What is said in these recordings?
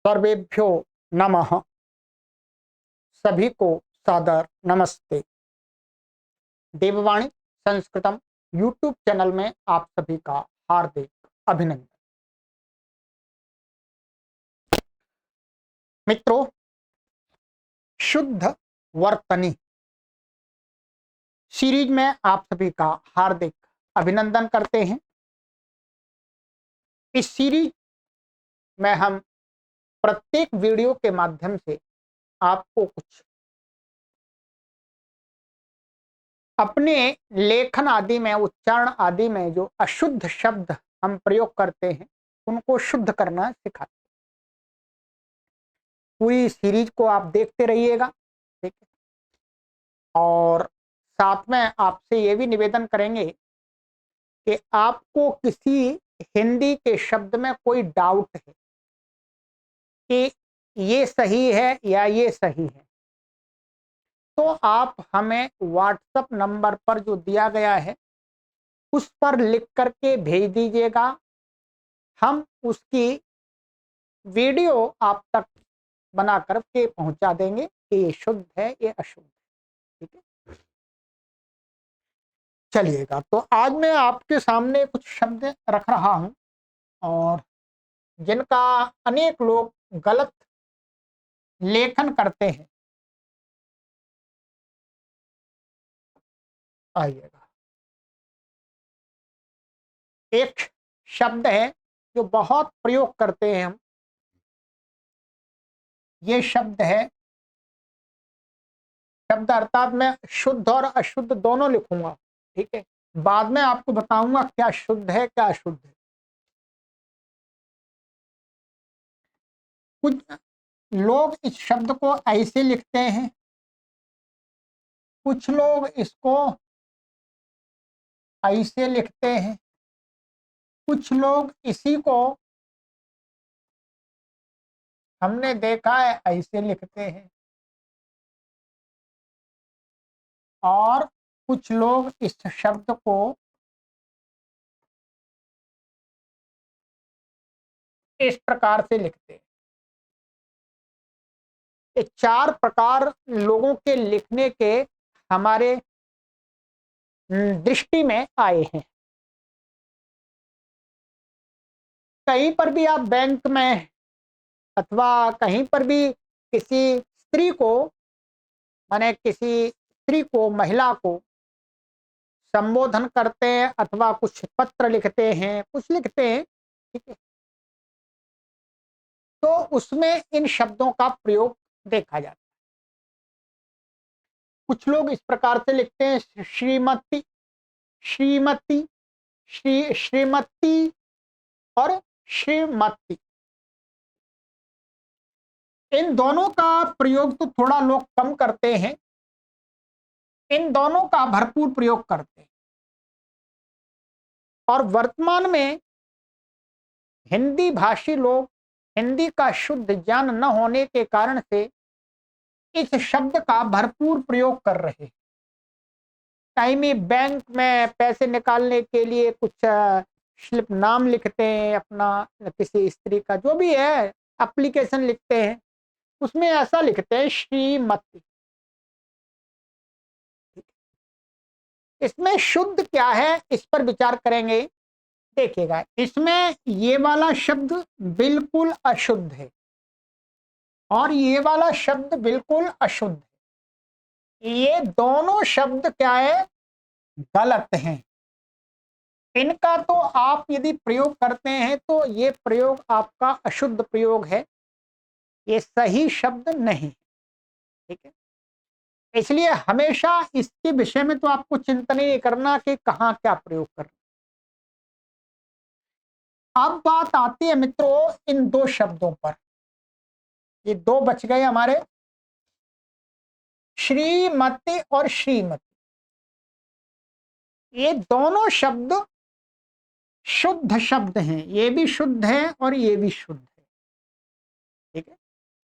सर्वेभ्यो नमः। सभी को सादर नमस्ते। देववाणी संस्कृतम यूट्यूब चैनल में आप सभी का हार्दिक अभिनंदन। मित्रों, शुद्ध वर्तनी सीरीज में आप सभी का हार्दिक अभिनंदन करते हैं। इस सीरीज में हम प्रत्येक वीडियो के माध्यम से आपको कुछ अपने लेखन आदि में, उच्चारण आदि में जो अशुद्ध शब्द हम प्रयोग करते हैं उनको शुद्ध करना सिखाते हैं। पूरी सीरीज को आप देखते रहिएगा, ठीक है। और साथ में आपसे ये भी निवेदन करेंगे कि आपको किसी हिंदी के शब्द में कोई डाउट है कि ये सही है या ये सही है, तो आप हमें व्हाट्सएप नंबर पर जो दिया गया है उस पर लिख करके भेज दीजिएगा। हम उसकी वीडियो आप तक बना करके पहुंचा देंगे कि ये शुद्ध है, ये अशुद्ध है, ठीक है। चलिएगा, तो आज मैं आपके सामने कुछ शब्द रख रहा हूं और जिनका अनेक लोग गलत लेखन करते हैं। आइएगा, एक शब्द है जो बहुत प्रयोग करते हैं हम। ये शब्द है, शब्द अर्थात मैं शुद्ध और अशुद्ध दोनों लिखूंगा, ठीक है। बाद में आपको बताऊंगा क्या शुद्ध है क्या अशुद्ध है। कुछ लोग इस शब्द को ऐसे लिखते हैं, कुछ लोग इसको ऐसे लिखते हैं, कुछ लोग इसी को हमने देखा है ऐसे लिखते हैं, और कुछ लोग इस शब्द को इस प्रकार से लिखते हैं। ये चार प्रकार लोगों के लिखने के हमारे दृष्टि में आए हैं। कहीं पर भी आप बैंक में अथवा कहीं पर भी किसी स्त्री को, माने किसी स्त्री को, महिला को संबोधन करते हैं अथवा कुछ पत्र लिखते हैं, कुछ लिखते हैं, ठीक है, तो उसमें इन शब्दों का प्रयोग देखा जाता है। कुछ लोग इस प्रकार से लिखते हैं, श्रीमती, श्रीमती, श्रीमती और श्रीमती। इन दोनों का प्रयोग तो थोड़ा लोग कम करते हैं, इन दोनों का भरपूर प्रयोग करते हैं। और वर्तमान में हिंदी भाषी लोग हिंदी का शुद्ध ज्ञान न होने के कारण से इस शब्द का भरपूर प्रयोग कर रहे हैं। कहीं भी बैंक में पैसे निकालने के लिए कुछ स्लिप नाम लिखते हैं अपना, किसी स्त्री का जो भी है एप्लीकेशन लिखते हैं, उसमें ऐसा लिखते हैं श्रीमती। इसमें शुद्ध क्या है इस पर विचार करेंगे। देखिएगा, इसमें ये वाला शब्द बिल्कुल अशुद्ध है और ये वाला शब्द बिल्कुल अशुद्ध है। ये दोनों शब्द क्या है, गलत हैं। इनका तो आप यदि प्रयोग करते हैं तो ये प्रयोग आपका अशुद्ध प्रयोग है, ये सही शब्द नहीं, ठीक है। इसलिए हमेशा इसके विषय में तो आपको चिंता नहीं करना कि कहाँ क्या प्रयोग करना। अब बात आती है मित्रों इन दो शब्दों पर। ये दो बच गए हमारे, श्रीमती और श्रीमती। ये दोनों शब्द शुद्ध शब्द हैं, ये भी शुद्ध है और ये भी शुद्ध है, ठीक है।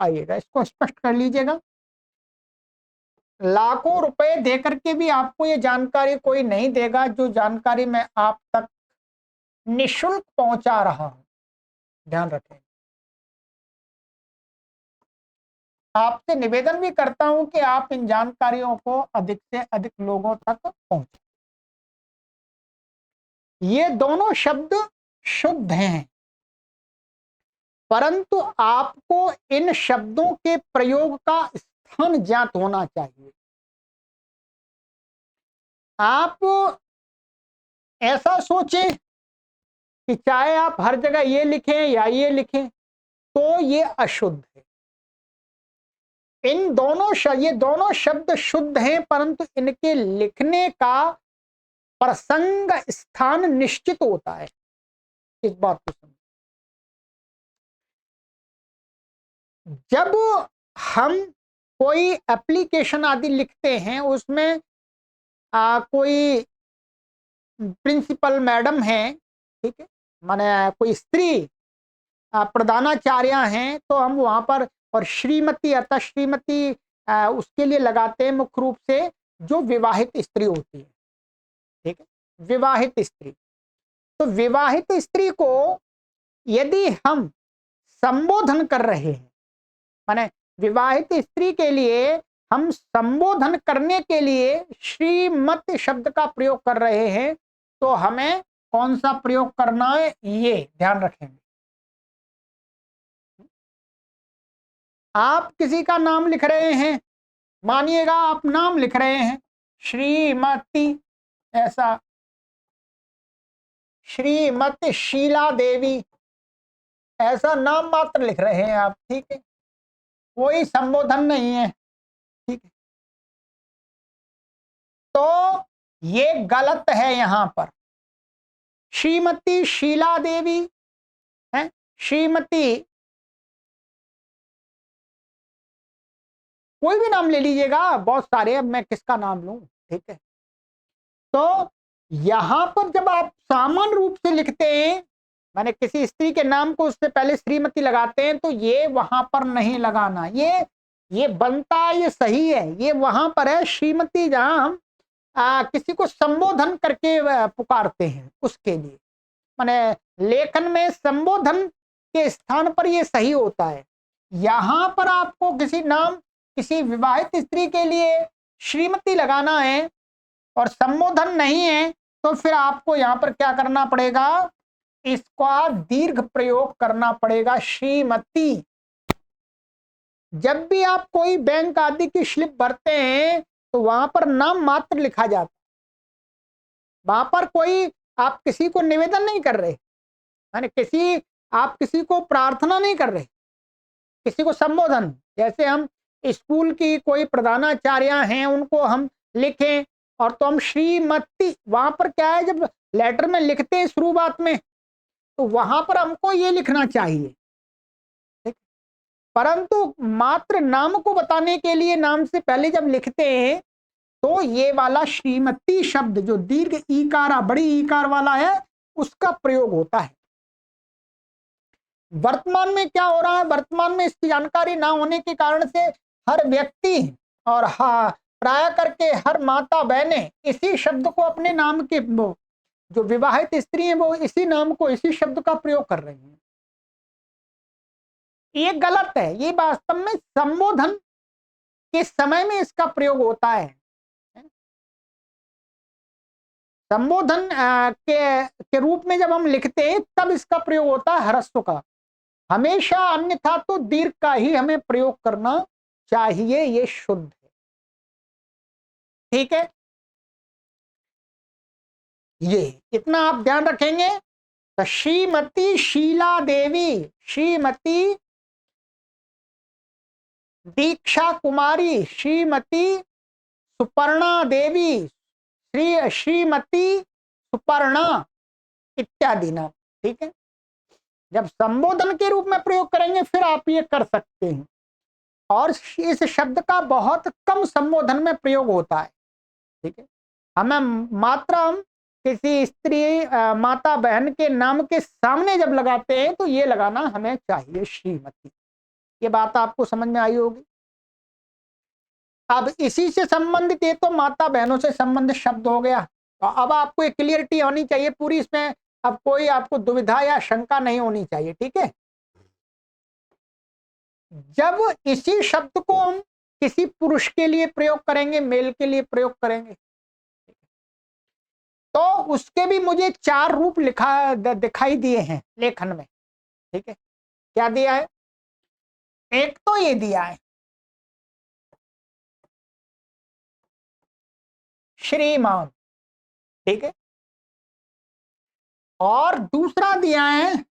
आइएगा, इसको स्पष्ट कर लीजिएगा। लाखों रुपए देकर के भी आपको ये जानकारी कोई नहीं देगा जो जानकारी मैं आप तक निशुल्क पहुंचा रहा हूं, ध्यान रखें। आपसे निवेदन भी करता हूं कि आप इन जानकारियों को अधिक से अधिक लोगों तक पहुंचे। ये दोनों शब्द शुद्ध हैं, परंतु आपको इन शब्दों के प्रयोग का स्थान ज्ञात होना चाहिए। आप ऐसा सोचें कि चाहे आप हर जगह ये लिखें या ये लिखें तो ये अशुद्ध है। ये दोनों शब्द शुद्ध हैं, परंतु इनके लिखने का प्रसंग स्थान निश्चित होता है। इस बात को समझ, जब हम कोई एप्लीकेशन आदि लिखते हैं उसमें कोई प्रिंसिपल मैडम है, ठीक है, माने कोई स्त्री प्रधानाचार्य हैं, तो हम वहां पर और श्रीमती अतः श्रीमती उसके लिए लगाते हैं मुख्य रूप से जो विवाहित स्त्री होती है। ठीक है, विवाहित स्त्री। तो विवाहित स्त्री को यदि हम संबोधन कर रहे हैं, माने विवाहित स्त्री के लिए हम संबोधन करने के लिए श्रीमती शब्द का प्रयोग कर रहे हैं, तो हमें कौन सा प्रयोग करना है ये ध्यान रखेंगे। आप किसी का नाम लिख रहे हैं, मानिएगा आप नाम लिख रहे हैं श्रीमती, ऐसा श्रीमती शीला देवी, ऐसा नाम मात्र लिख रहे हैं आप, ठीक है, कोई संबोधन नहीं है, ठीक है। तो ये गलत है। यहां पर श्रीमती शीला देवी है, श्रीमती कोई भी नाम ले लीजिएगा, बहुत सारे, अब मैं किसका नाम लूं, ठीक है। तो यहां पर जब आप सामान्य रूप से लिखते हैं, माने किसी स्त्री के नाम को उससे पहले श्रीमती लगाते हैं, तो ये वहां पर नहीं लगाना। ये बनता है, ये सही है, ये वहां पर है श्रीमती, जहां हम किसी को संबोधन करके पुकारते हैं उसके लिए, माने लेखन में संबोधन के स्थान पर ये सही होता है। यहां पर आपको किसी विवाहित स्त्री के लिए श्रीमती लगाना है और संबोधन नहीं है, तो फिर आपको यहां पर क्या करना पड़ेगा, इसका दीर्घ प्रयोग करना पड़ेगा, श्रीमती। जब भी आप कोई बैंक आदि की स्लिप भरते हैं तो वहां पर नाम मात्र लिखा जाता है, वहां पर कोई आप किसी को निवेदन नहीं कर रहे, माने आप किसी को प्रार्थना नहीं कर रहे, किसी को संबोधन। जैसे हम स्कूल की कोई प्रधानाचार्य हैं उनको हम लिखें और तो हम श्रीमती, वहां पर क्या है, जब लेटर में लिखते हैं शुरुआत में, तो वहां पर हमको ये लिखना चाहिए, ठीक। परंतु मात्र नाम को बताने के लिए नाम से पहले जब लिखते हैं तो ये वाला श्रीमती शब्द जो दीर्घ ईकार बड़ी ईकार वाला है उसका प्रयोग होता है। वर्तमान में क्या हो रहा है, वर्तमान में इसकी जानकारी ना होने के कारण से हर व्यक्ति और प्राय करके हर माता बहनें इसी शब्द को अपने नाम के, जो विवाहित स्त्री है वो इसी नाम को, इसी शब्द का प्रयोग कर रही हैं। ये गलत है। ये वास्तव में संबोधन के समय में इसका प्रयोग होता है। संबोधन के रूप में जब हम लिखते हैं तब इसका प्रयोग होता है ह्रस्व का, हमेशा, अन्यथा तो दीर्घ का ही हमें प्रयोग करना चाहिए। ये शुद्ध है, ठीक है। ये इतना आप ध्यान रखेंगे। तो श्रीमती शीला देवी, श्रीमती दीक्षा कुमारी, श्रीमती सुपर्णा देवी, श्रीमती सुपर्णा इत्यादि नाम, ठीक है। जब संबोधन के रूप में प्रयोग करेंगे फिर आप ये कर सकते हैं। और इस शब्द का बहुत कम संबोधन में प्रयोग होता है, ठीक है। हम किसी स्त्री माता बहन के नाम के सामने जब लगाते हैं तो ये लगाना हमें चाहिए, श्रीमती। ये बात आपको समझ में आई होगी। अब इसी से संबंधित, ये तो माता बहनों से संबंधित शब्द हो गया, तो अब आपको एक क्लियरिटी होनी चाहिए पूरी, इसमें अब कोई आपको दुविधा या शंका नहीं होनी चाहिए, ठीक है। जब इसी शब्द को हम किसी पुरुष के लिए प्रयोग करेंगे, मेल के लिए प्रयोग करेंगे, तो उसके भी मुझे 4 रूप दिखाई दिए हैं लेखन में। ठीक है, क्या दिया है? एक तो ये दिया है श्रीमान, ठीक है, और दूसरा दिया है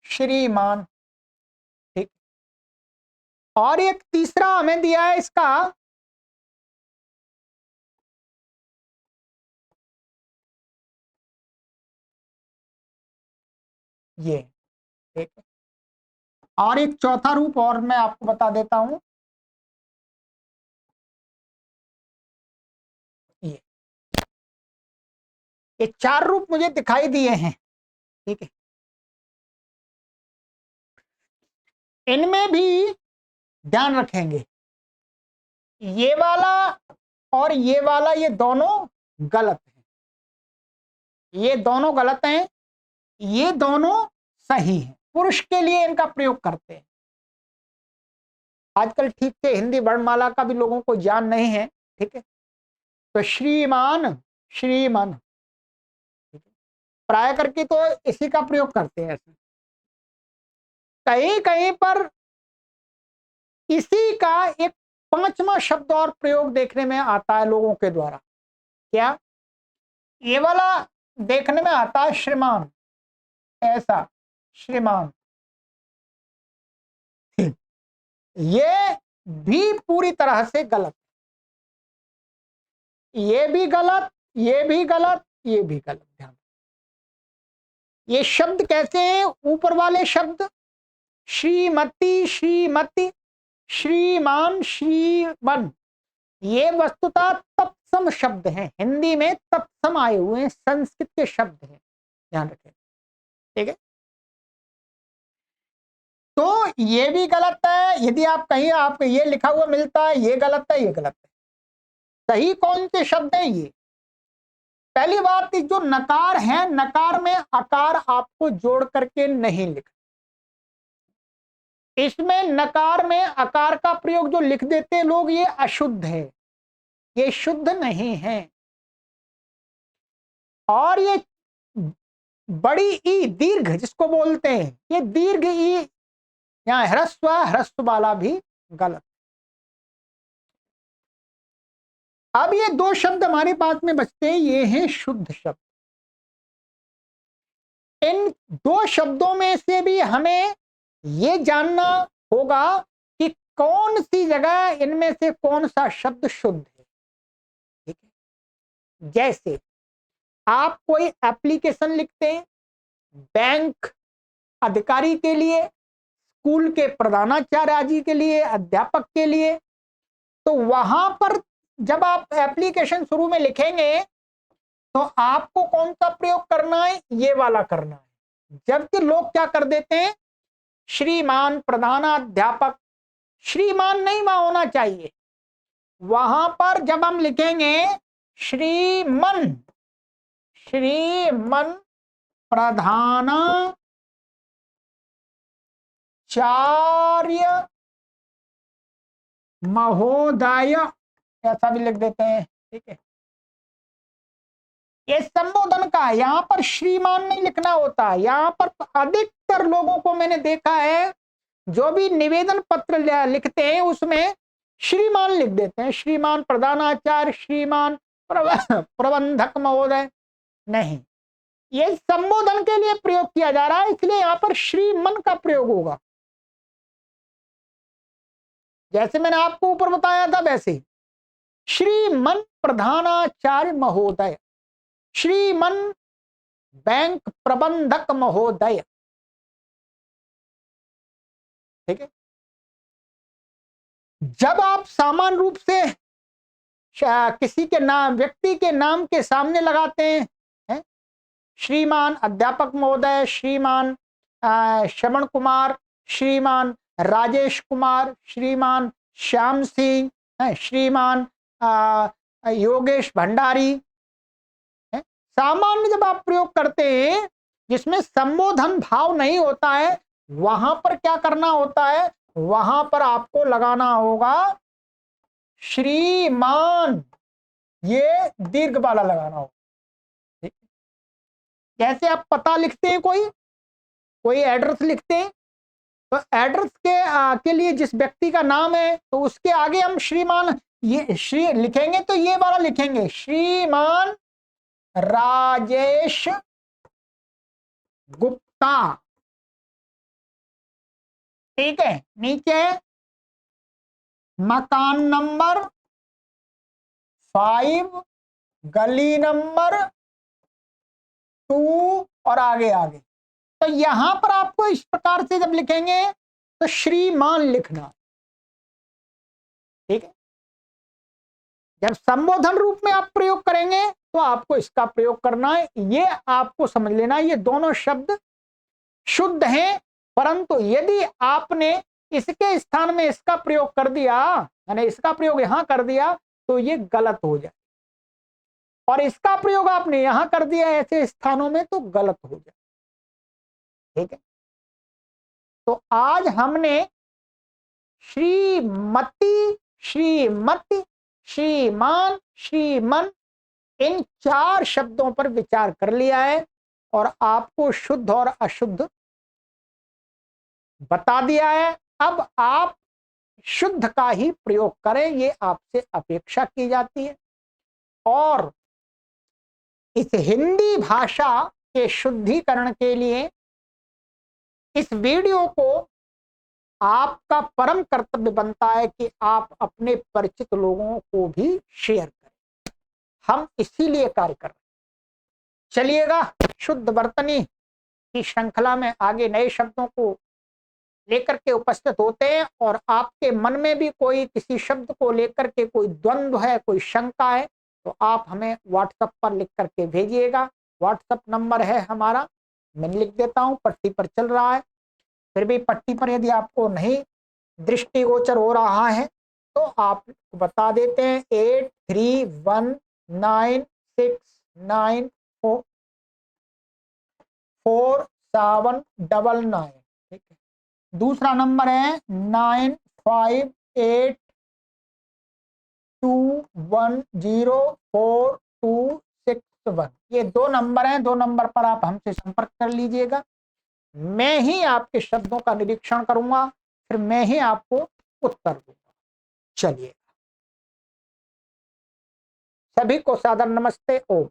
श्रीमान, ठीक, और एक तीसरा हमें दिया है इसका ये, ठीक है, और एक चौथा रूप और मैं आपको बता देता हूं, ये 4 रूप मुझे दिखाई दिए हैं। ठीक है, इनमें भी ध्यान रखेंगे, ये वाला और ये वाला, ये दोनों गलत हैं, ये दोनों गलत हैं, ये दोनों सही हैं। पुरुष के लिए इनका प्रयोग करते हैं। आजकल ठीक से हिंदी वर्णमाला का भी लोगों को ज्ञान नहीं है। ठीक है, तो श्रीमान, श्रीमान, प्राय करके तो इसी का प्रयोग करते हैं। ऐसे कहीं कहीं पर इसी का एक 5वां शब्द और प्रयोग देखने में आता है लोगों के द्वारा। क्या? ये वाला देखने में आता है श्रीमान, ऐसा श्रीमान, ये भी पूरी तरह से गलत, ये भी गलत, ये भी गलत, ये भी गलत। ध्यान, ये शब्द कैसे हैं? ऊपर वाले शब्द श्रीमती, श्रीमती, श्रीमान, श्रीमन, ये वस्तुतः तत्सम शब्द हैं, हिंदी में तत्सम आए हुए हैं, संस्कृत के शब्द हैं, ध्यान रखें। ठीक है, तो ये भी गलत है। यदि आप कहीं आपको ये लिखा हुआ मिलता है, ये गलत है, ये गलत है। सही कौन से शब्द हैं? ये पहली बात, जो नकार है, नकार में आकार आपको जोड़ करके नहीं लिखना। इसमें नकार में आकार का प्रयोग जो लिख देते लोग, ये अशुद्ध है, ये शुद्ध नहीं है। और ये बड़ी ई, दीर्घ जिसको बोलते हैं, ये दीर्घ ई, यहां ह्रस्व, ह्रस्व वाला भी गलत। अब ये 2 शब्द हमारे पास में बचते हैं, ये हैं शुद्ध शब्द। इन 2 शब्दों में से भी हमें ये जानना होगा कि कौन सी जगह इनमें से कौन सा शब्द शुद्ध है। ठीक है, जैसे आप कोई एप्लीकेशन लिखते हैं बैंक अधिकारी के लिए, स्कूल के प्रधानाचार्य जी के लिए, अध्यापक के लिए, तो वहां पर जब आप एप्लीकेशन शुरू में लिखेंगे तो आपको कौन सा प्रयोग करना है? ये वाला करना है। जबकि लोग क्या कर देते हैं, श्रीमान प्रधानाध्यापक, श्रीमान नहीं वहां होना चाहिए। वहां पर जब हम लिखेंगे श्रीमन, श्रीमन प्रधानाचार्य महोदय, ऐसा भी लिख देते हैं। ठीक है, ये संबोधन का, यहां पर श्रीमान नहीं लिखना होता। यहां पर अधिकतर लोगों को मैंने देखा है, जो भी निवेदन पत्र लिखते हैं उसमें श्रीमान लिख देते हैं, श्रीमान प्रधानाचार्य, श्रीमान प्रबंधक महोदय। नहीं, ये संबोधन के लिए प्रयोग किया जा रहा है, इसलिए यहां पर श्रीमन का प्रयोग होगा। जैसे मैंने आपको ऊपर बताया था वैसे, श्रीमन प्रधानाचार्य महोदय, श्रीमन बैंक प्रबंधक महोदय। ठीक है, जब आप सामान्य रूप से किसी के नाम, व्यक्ति के नाम के सामने लगाते हैं, श्रीमान अध्यापक महोदय, श्रीमान श्रवण कुमार, श्रीमान राजेश कुमार, श्रीमान श्याम सिंह, श्रीमान योगेश भंडारी, सामान्य जब आप प्रयोग करते हैं जिसमें संबोधन भाव नहीं होता है, वहां पर क्या करना होता है, वहां पर आपको लगाना होगा श्रीमान, ये दीर्घ वाला लगाना होगा। ठीक? जैसे आप पता लिखते हैं, कोई एड्रेस लिखते हैं, तो एड्रेस के लिए जिस व्यक्ति का नाम है, तो उसके आगे हम श्रीमान ये श्री लिखेंगे, तो ये वाला लिखेंगे, श्रीमान राजेश गुप्ता। ठीक है, नीचे मकान नंबर 5, गली नंबर 2 और आगे आगे। तो यहां पर आपको इस प्रकार से जब लिखेंगे तो श्रीमान लिखना। ठीक है, जब संबोधन रूप में आप प्रयोग करेंगे तो आपको इसका प्रयोग करना है। ये आपको समझ लेना, ये दोनों शब्द शुद्ध हैं, परंतु यदि आपने इसके स्थान में इसका प्रयोग कर दिया, यानी इसका प्रयोग यहां कर दिया, तो ये गलत हो जाए, और इसका प्रयोग आपने यहां कर दिया ऐसे स्थानों में, तो गलत हो जाए। ठीक है, तो आज हमने श्रीमती, श्रीमती, श्रीमान, श्रीमन, इन 4 शब्दों पर विचार कर लिया है और आपको शुद्ध और अशुद्ध बता दिया है। अब आप शुद्ध का ही प्रयोग करें, ये आपसे अपेक्षा की जाती है। और इस हिंदी भाषा के शुद्धिकरण के लिए इस वीडियो को आपका परम कर्तव्य बनता है कि आप अपने परिचित लोगों को भी शेयर करें। हम इसीलिए कार्य कर रहे हैं। चलिएगा, शुद्ध वर्तनी की श्रृंखला में आगे नए शब्दों को लेकर के उपस्थित होते हैं, और आपके मन में भी कोई किसी शब्द को लेकर के कोई द्वंद्व है, कोई शंका है, तो आप हमें व्हाट्सएप पर लिख करके भेजिएगा। व्हाट्सएप नंबर है हमारा, मैं लिख देता हूं, पट्टी पर चल रहा है। फिर भी पट्टी पर यदि आपको नहीं दृष्टिगोचर हो रहा है तो आप बता देते हैं, 8319644799। ठीक है, दूसरा नंबर है 9582104261। ये 2 नंबर हैं, 2 नंबर पर आप हमसे संपर्क कर लीजिएगा। मैं ही आपके शब्दों का निरीक्षण करूंगा, फिर मैं ही आपको उत्तर दूंगा। चलिए, सभी को सादर नमस्ते। ओम।